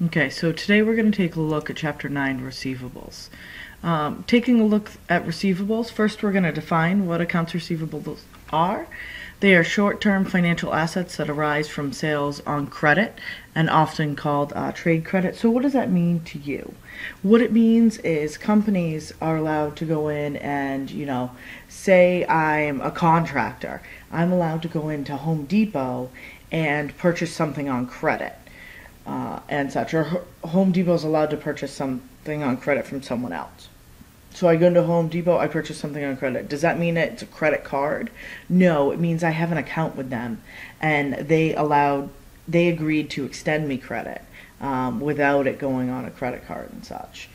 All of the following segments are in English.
Okay, so today we're going to take a look at Chapter 9, Receivables. Taking a look at receivables, first we're going to define what accounts receivables are. They are short-term financial assets that arise from sales on credit and often called trade credit. So what does that mean to you? What it means is companies are allowed to go in and, say I'm a contractor. I'm allowed to go into Home Depot and purchase something on credit. And such, or Home Depot is allowed to purchase something on credit from someone else. So I go into Home Depot, I purchase something on credit. Does that mean it's a credit card? No, it means I have an account with them, and they agreed to extend me credit without it going on a credit card and such.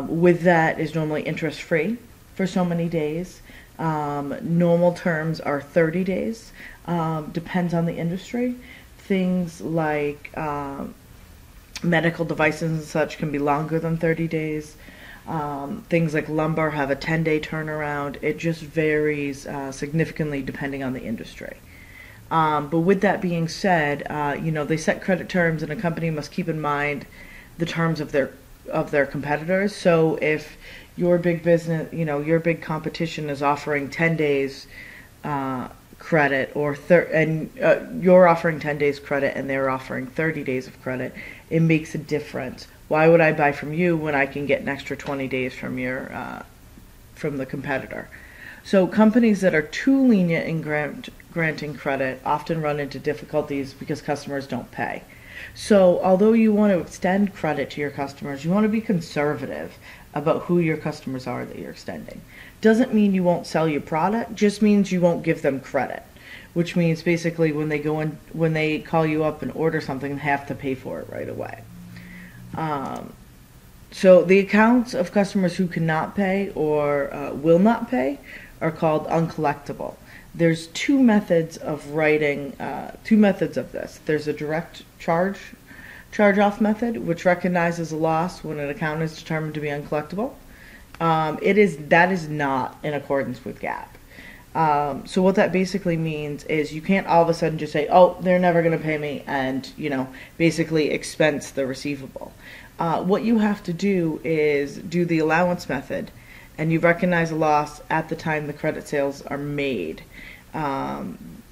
With that is normally interest free for so many days. Normal terms are 30 days. Depends on the industry. Things like medical devices and such can be longer than 30 days. Things like lumber have a 10-day turnaround. It just varies significantly depending on the industry. But with that being said, they set credit terms, and a company must keep in mind the terms of their competitors. So if your big business, your big competition is offering 10 days credit, you're offering 10 days credit and they're offering 30 days of credit, it makes a difference. Why would I buy from you when I can get an extra 20 days from the competitor? So companies that are too lenient in granting credit often run into difficulties because customers don't pay. So although you want to extend credit to your customers, you want to be conservative about who your customers are that you're extending. Doesn't mean you won't sell your product, just means you won't give them credit, which means basically when they call you up and order something, they have to pay for it right away. So the accounts of customers who cannot pay or will not pay are called uncollectible. There's two methods of this. There's a direct charge-off method, which recognizes a loss when an account is determined to be uncollectible. That is not in accordance with GAAP. So what that basically means is you can't all of a sudden just say, oh, they're never going to pay me, and basically expense the receivable. What you have to do is do the allowance method, and you recognize a loss at the time the credit sales are made.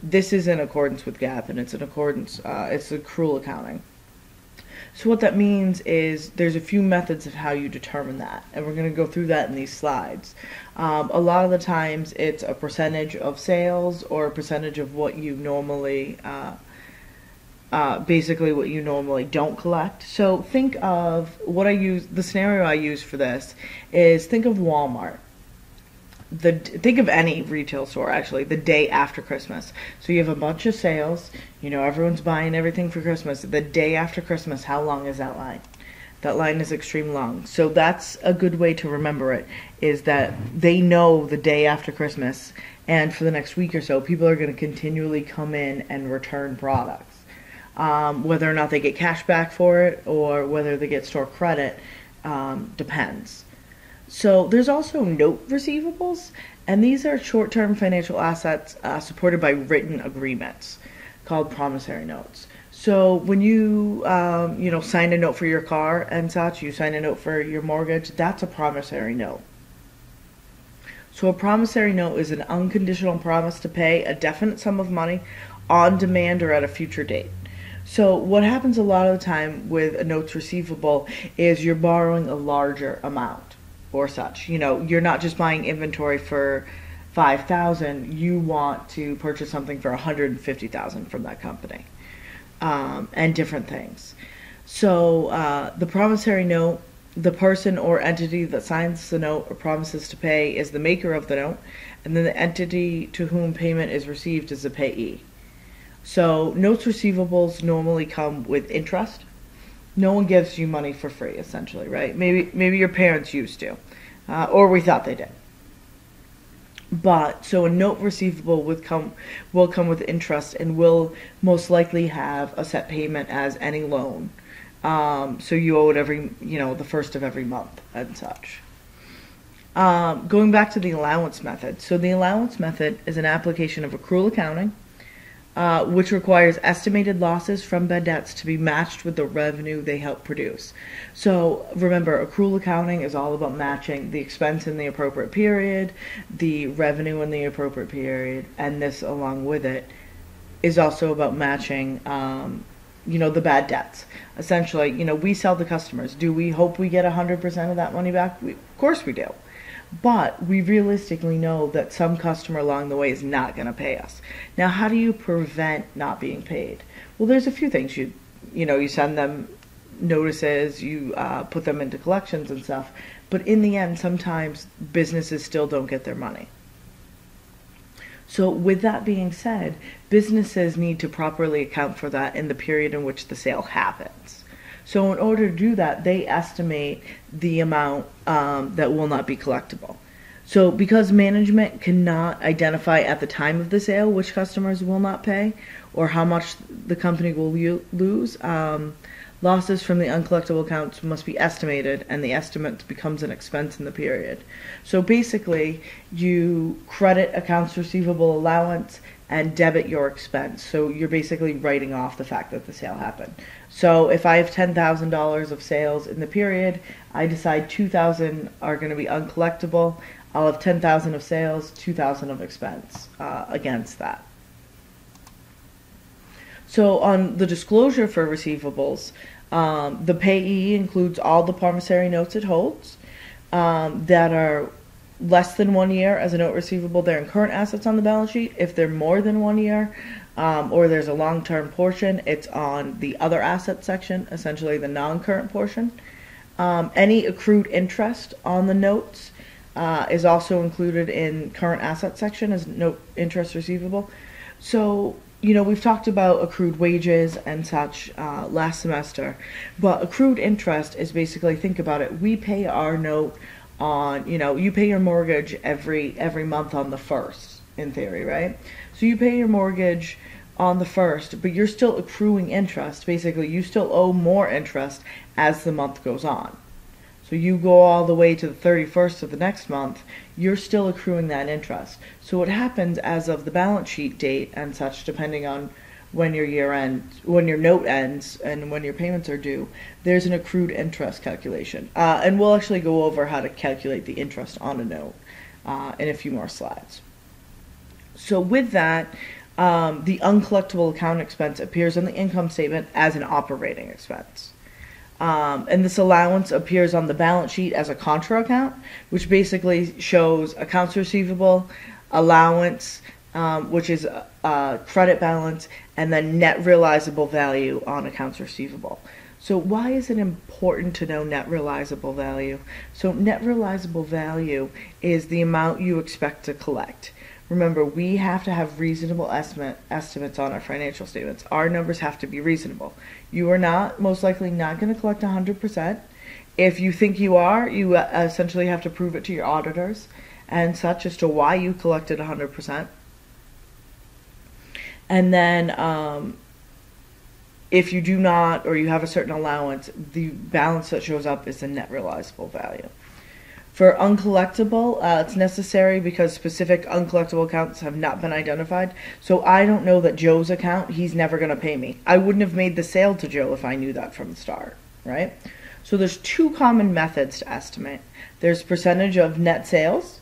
This is in accordance with GAAP, and it's accrual accounting. So what that means is there's a few methods of how you determine that, and we're going to go through that in these slides. A lot of the times it's a percentage of sales or a percentage of what you normally, basically what you normally don't collect. So think of the scenario I use for this is think of Walmart. Think of any retail store, actually, the day after Christmas. So you have a bunch of sales, everyone's buying everything for Christmas. The day after Christmas, how long is that line? That line is extremely long. So that's a good way to remember it, is that they know the day after Christmas, and for the next week or so, people are going to continually come in and return products. Whether or not they get cash back for it or whether they get store credit depends. So there's also note receivables, and these are short-term financial assets supported by written agreements called promissory notes. So when you sign a note for your car and such, you sign a note for your mortgage, that's a promissory note. So a promissory note is an unconditional promise to pay a definite sum of money on demand or at a future date. So what happens a lot of the time with a notes receivable is you're borrowing a larger amount or such. You're not just buying inventory for $5,000. You want to purchase something for $150,000 from that company, and different things. So the promissory note, the person or entity that signs the note or promises to pay is the maker of the note, and then the entity to whom payment is received is the payee. So notes receivables normally come with interest. No one gives you money for free, essentially, right? Maybe your parents used to, or we thought they did. But so a note receivable will come with interest and will most likely have a set payment as any loan. So you owe it the first of every month and such. Going back to the allowance method. So the allowance method is an application of accrual accounting which requires estimated losses from bad debts to be matched with the revenue they help produce. So remember, accrual accounting is all about matching the expense in the appropriate period, the revenue in the appropriate period, and this along with it is also about matching the bad debts. Essentially, we sell to customers. Do we hope we get 100% of that money back? Of course we do. But we realistically know that some customer along the way is not going to pay us. Now, how do you prevent not being paid? Well, there's a few things. You send them notices, you put them into collections and stuff. But in the end, sometimes businesses still don't get their money. So with that being said, businesses need to properly account for that in the period in which the sale happens. So in order to do that, they estimate the amount that will not be collectible. So because management cannot identify at the time of the sale which customers will not pay or how much the company will lose, losses from the uncollectible accounts must be estimated, and the estimate becomes an expense in the period. So basically, you credit accounts receivable allowance and debit your expense. So you're basically writing off the fact that the sale happened. So if I have $10,000 of sales in the period, I decide 2,000 are going to be uncollectible. I'll have 10,000 of sales, 2,000 of expense against that. So on the disclosure for receivables, the payee includes all the promissory notes it holds that are less than 1 year as a note receivable. They're in current assets on the balance sheet. If they're more than 1 year or there's a long-term portion, it's on the other asset section, essentially the non-current portion. Any accrued interest on the notes is also included in current asset section as note interest receivable. So we've talked about accrued wages and such last semester, but accrued interest is basically, think about it, we pay our note on, you pay your mortgage every month on the 1st, in theory, right? So you pay your mortgage on the 1st, but you're still accruing interest. Basically, you still owe more interest as the month goes on. So you go all the way to the 31st of the next month, you're still accruing that interest. So what happens as of the balance sheet date and such, depending on when your note ends and when your payments are due, there's an accrued interest calculation. And we'll actually go over how to calculate the interest on a note in a few more slides. So with that, the uncollectible account expense appears on the income statement as an operating expense. And this allowance appears on the balance sheet as a contra account, which basically shows accounts receivable, allowance, which is credit balance, and then net realizable value on accounts receivable. So why is it important to know net realizable value? So net realizable value is the amount you expect to collect. Remember, we have to have reasonable estimates on our financial statements. Our numbers have to be reasonable. You are most likely not going to collect 100%. If you think you are, you essentially have to prove it to your auditors and such as to why you collected 100%. And then if you do not, or you have a certain allowance, the balance that shows up is the net realizable value. For uncollectible, it's necessary because specific uncollectible accounts have not been identified. So I don't know that Joe's account, he's never going to pay me. I wouldn't have made the sale to Joe if I knew that from the start, right? So there's two common methods to estimate. There's percentage of net sales.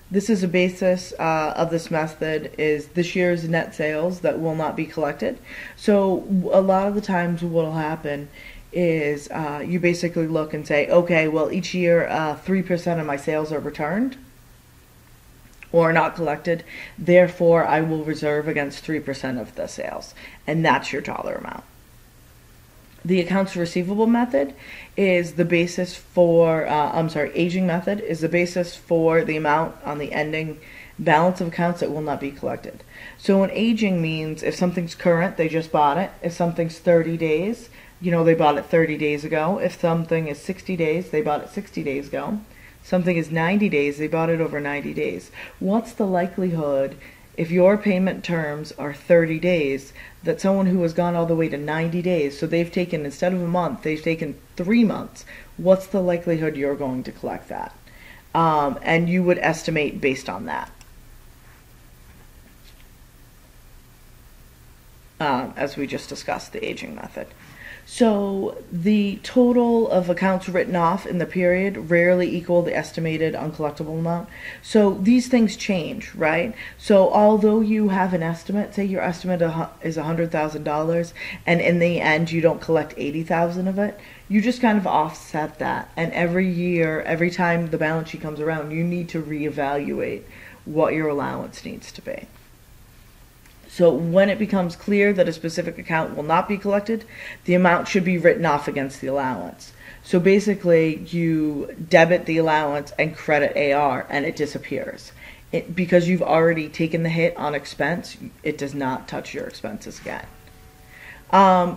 This is a basis of this method is this year's net sales that will not be collected. So a lot of the times what will happen is you basically look and say, okay, well, each year 3% of my sales are returned or not collected. Therefore, I will reserve against 3% of the sales. And that's your dollar amount. The accounts receivable method is the basis for, aging method is the basis for the amount on the ending balance of accounts that will not be collected. So an aging means if something's current, they just bought it. If something's 30 days, they bought it 30 days ago. If something is 60 days, they bought it 60 days ago. Something is 90 days, they bought it over 90 days. What's the likelihood, if your payment terms are 30 days, that someone who has gone all the way to 90 days, so they've taken, instead of a month, they've taken 3 months, what's the likelihood you're going to collect that? And you would estimate based on that. as we just discussed, the aging method. So the total of accounts written off in the period rarely equal the estimated uncollectible amount. So these things change, right? So although you have an estimate, say your estimate is $100,000, and in the end you don't collect 80,000 of it, you just kind of offset that. And every year, every time the balance sheet comes around, you need to reevaluate what your allowance needs to be. So when it becomes clear that a specific account will not be collected, the amount should be written off against the allowance. So basically, you debit the allowance and credit AR, and it disappears. Because you've already taken the hit on expense, it does not touch your expenses again.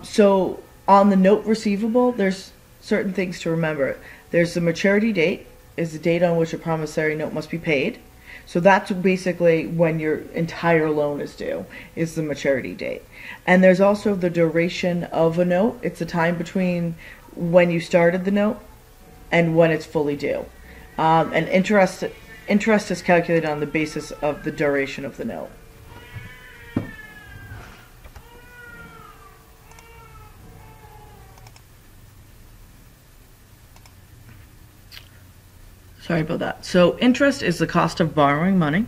So on the note receivable, there's certain things to remember. There's the maturity date, is the date on which a promissory note must be paid. So that's basically when your entire loan is due, is the maturity date. And there's also the duration of a note. It's the time between when you started the note and when it's fully due. And interest is calculated on the basis of the duration of the note. Sorry about that. So interest is the cost of borrowing money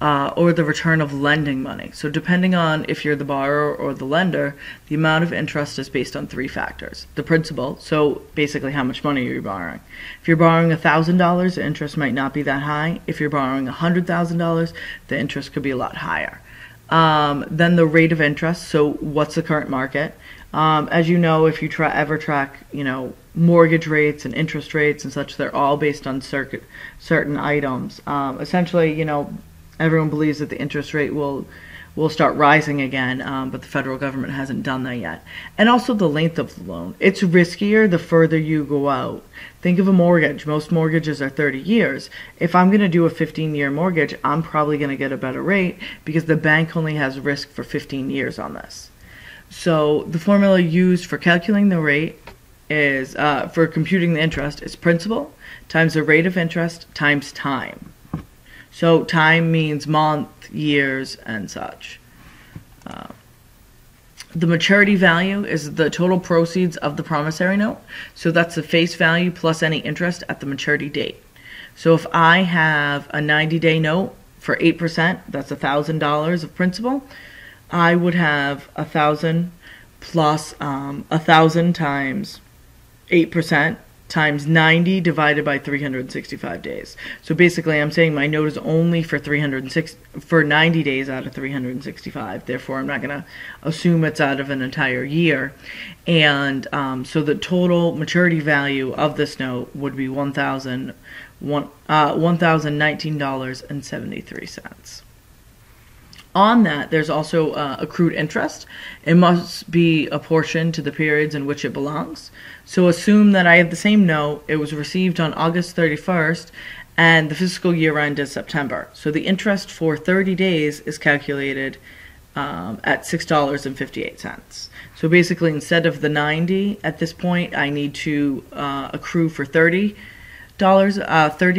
or the return of lending money. So depending on if you're the borrower or the lender, the amount of interest is based on three factors. The principal, so basically how much money are you borrowing. If you're borrowing $1,000, the interest might not be that high. If you're borrowing $100,000, the interest could be a lot higher. Then the rate of interest, so what's the current market? As you know, if you ever track, mortgage rates and interest rates and such, they're all based on certain items. Essentially, everyone believes that the interest rate will start rising again, but the federal government hasn't done that yet. And also the length of the loan. It's riskier the further you go out. Think of a mortgage. Most mortgages are 30 years. If I'm going to do a 15-year mortgage, I'm probably going to get a better rate because the bank only has risk for 15 years on this. So the formula used for calculating the rate is, for computing the interest, is principal times the rate of interest times time. So time means month, years, and such. The maturity value is the total proceeds of the promissory note. So that's the face value plus any interest at the maturity date. So if I have a 90-day note for 8%, that's $1,000 of principal, I would have 1,000 plus 1,000 times 8% times 90 divided by 365 days. So basically I'm saying my note is only for 90 days out of 365. Therefore I'm not going to assume it's out of an entire year. And so the total maturity value of this note would be $1,019.73. On that, there's also accrued interest. It must be apportioned to the periods in which it belongs. So assume that I have the same note. It was received on August 31st, and the fiscal year end is September. So the interest for 30 days is calculated at $6.58. So basically, instead of the 90 at this point, I need to accrue for $30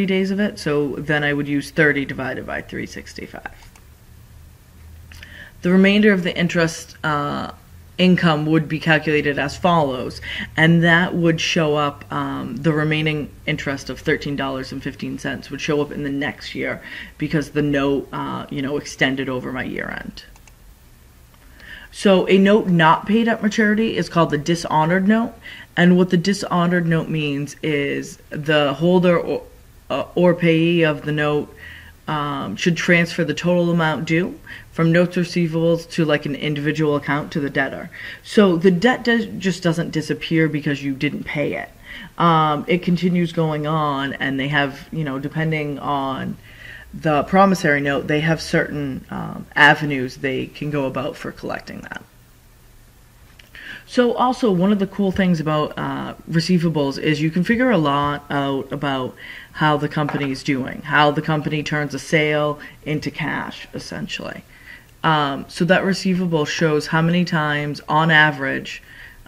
days of it. So then I would use 30 divided by 365. The remainder of the interest income would be calculated as follows, and that would show up, the remaining interest of $13.15 would show up in the next year because the note, extended over my year end. So a note not paid at maturity is called the dishonored note, and what the dishonored note means is the holder or payee of the note should transfer the total amount due from notes receivables to like an individual account to the debtor. So the debt just doesn't disappear because you didn't pay it. It continues going on, and they have, depending on the promissory note, they have certain avenues they can go about for collecting that. So also, one of the cool things about receivables is you can figure a lot out about how the company is doing, how the company turns a sale into cash, essentially. So that receivable shows how many times, on average,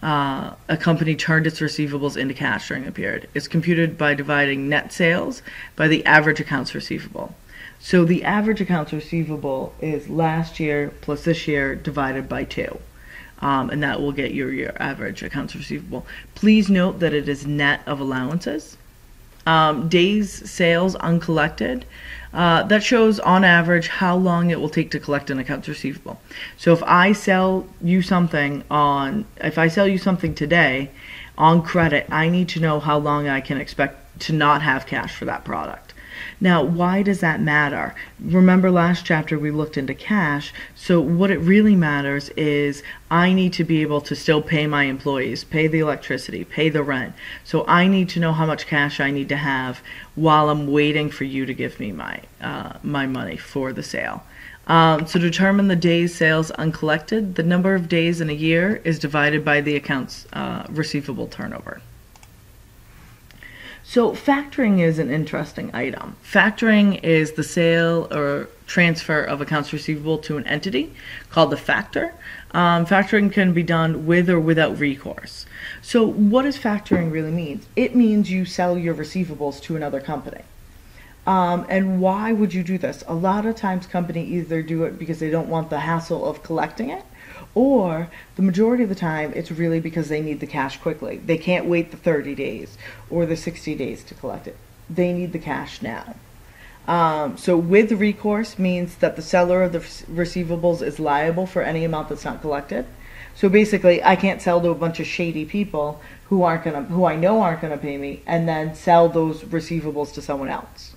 a company turned its receivables into cash during a period. It's computed by dividing net sales by the average accounts receivable. So the average accounts receivable is last year plus this year divided by 2. and that will get your average accounts receivable. Please note that it is net of allowances. Days sales uncollected, that shows on average how long it will take to collect an accounts receivable. So if I sell you something today on credit, I need to know how long I can expect to not have cash for that product. Now, why does that matter? Remember last chapter we looked into cash, so what it really matters is I need to be able to still pay my employees, pay the electricity, pay the rent. So I need to know how much cash I need to have while I'm waiting for you to give me my money for the sale. So to determine the days sales uncollected, the number of days in a year is divided by the accounts receivable turnover. So factoring is an interesting item. Factoring is the sale or transfer of accounts receivable to an entity called the factor. Factoring can be done with or without recourse. So what does factoring really mean? It means you sell your receivables to another company. And why would you do this? A lot of times companies either do it because they don't want the hassle of collecting it, or the majority of the time it's really because they need the cash quickly. They can't wait the 30 days or the 60 days to collect it. They need the cash now. So with recourse means that the seller of the receivables is liable for any amount that's not collected. So basically, I can't sell to a bunch of shady people who I know aren't gonna pay me, and then sell those receivables to someone else.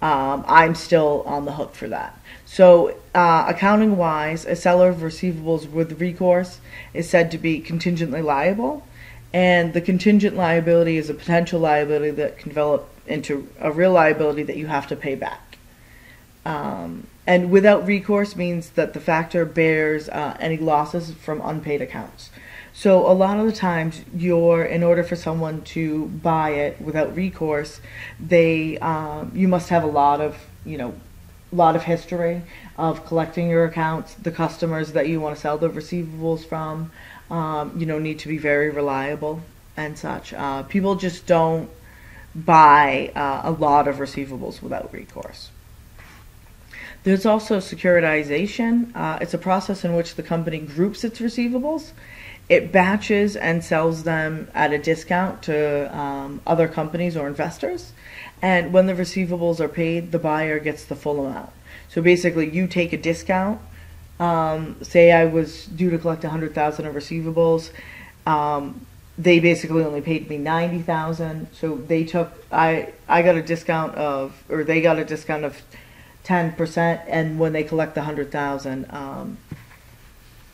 I'm still on the hook for that. So accounting wise, a seller of receivables with recourse is said to be contingently liable, and the contingent liability is a potential liability that can develop into a real liability that you have to pay back. And without recourse means that the factor bears any losses from unpaid accounts. So a lot of the times, in order for someone to buy it without recourse, you must have a lot of history of collecting your accounts. The customers that you want to sell the receivables from, need to be very reliable and such. People just don't buy a lot of receivables without recourse. There's also securitization. It's a process in which the company groups its receivables. It batches and sells them at a discount to other companies or investors. And when the receivables are paid, the buyer gets the full amount. So basically, you take a discount. Say I was due to collect $100,000 of receivables. They basically only paid me $90,000. So they got a discount of 10%. And when they collect the $100,000,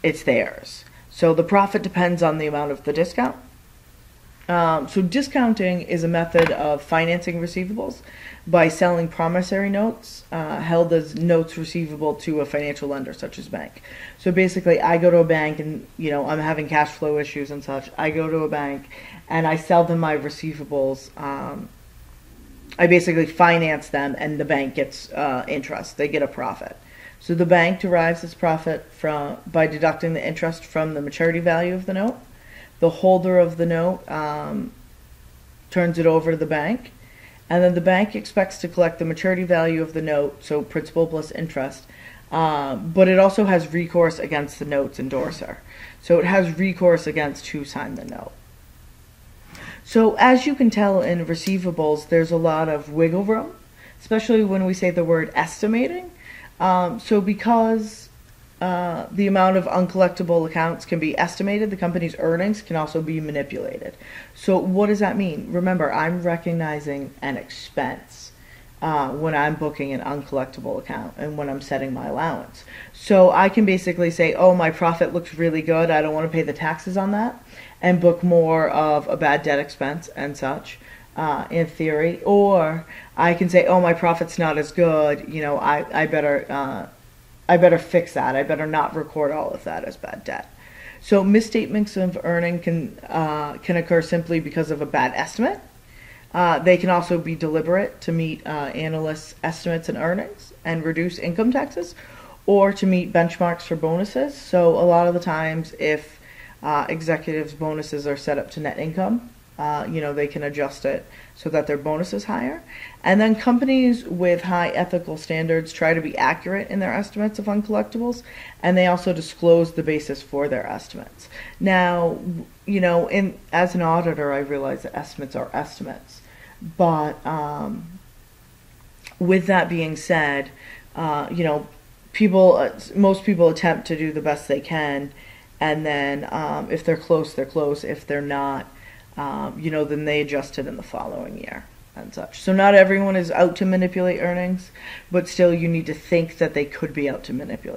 it's theirs. So the profit depends on the amount of the discount. So discounting is a method of financing receivables by selling promissory notes held as notes receivable to a financial lender such as bank. So basically I go to a bank and I'm having cash flow issues and such. I go to a bank and I sell them my receivables. I basically finance them and the bank gets interest. They get a profit. So the bank derives its profit by deducting the interest from the maturity value of the note. The holder of the note turns it over to the bank, and then the bank expects to collect the maturity value of the note, so principal plus interest, but it also has recourse against the note's endorser. So it has recourse against who signed the note. So as you can tell in receivables, there's a lot of wiggle room, especially when we say the word estimating. So because the amount of uncollectible accounts can be estimated, the company's earnings can also be manipulated. So what does that mean? Remember, I'm recognizing an expense when I'm booking an uncollectible account and when I'm setting my allowance. So I can basically say, oh, my profit looks really good, I don't want to pay the taxes on that, and book more of a bad debt expense and such. In theory, or I can say, oh, my profit's not as good, I better fix that. I better not record all of that as bad debt. So misstatements of earning can occur simply because of a bad estimate. They can also be deliberate to meet analysts' estimates and earnings and reduce income taxes, or to meet benchmarks for bonuses. So a lot of the times, if executives' bonuses are set up to net income, they can adjust it so that their bonus is higher. And then companies with high ethical standards try to be accurate in their estimates of uncollectibles, and they also disclose the basis for their estimates. Now, as an auditor, I realize that estimates are estimates, but with that being said, most people attempt to do the best they can, and then if they're close, they're close. If they're not, then they adjust it in the following year and such. So not everyone is out to manipulate earnings, but still you need to think that they could be out to manipulate.